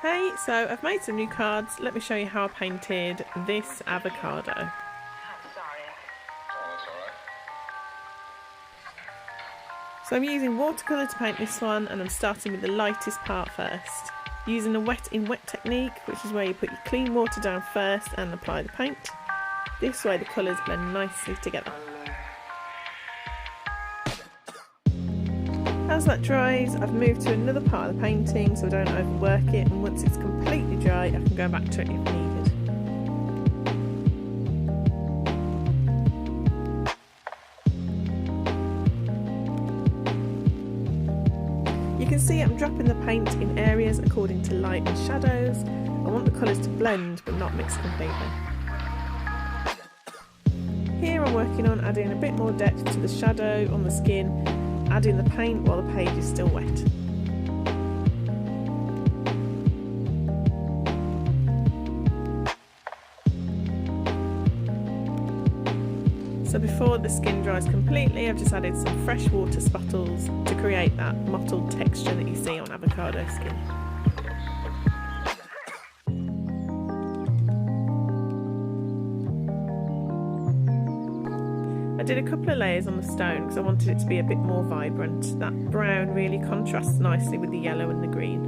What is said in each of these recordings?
Hey, so I've made some new cards. Let me show you how I painted this avocado. I'm sorry. Oh, that's alright. So I'm using watercolour to paint this one, and I'm starting with the lightest part first. Using a wet in wet technique, which is where you put your clean water down first and apply the paint. This way the colours blend nicely together. As that dries, I've moved to another part of the painting so I don't overwork it, and once it's completely dry I can go back to it if needed. You can see I'm dropping the paint in areas according to light and shadows. I want the colours to blend but not mix completely. Here I'm working on adding a bit more depth to the shadow on the skin, adding the paint while the page is still wet. So before the skin dries completely, I've just added some fresh water sputtles to create that mottled texture that you see on avocado skin. I did a couple of layers on the stone because I wanted it to be a bit more vibrant. That brown really contrasts nicely with the yellow and the green.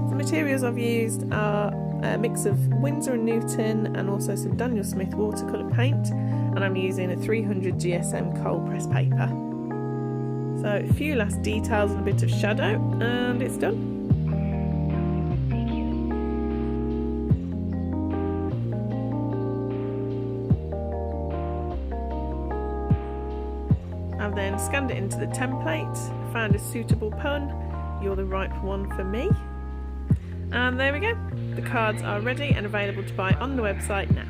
The materials I've used are a mix of Winsor & Newton and also some Daniel Smith watercolour paint, and I'm using a 300 GSM cold press paper. So a few last details and a bit of shadow and it's done. I've then scanned it into the template, found a suitable pun, you're the right one for me. And there we go, the cards are ready and available to buy on the website now.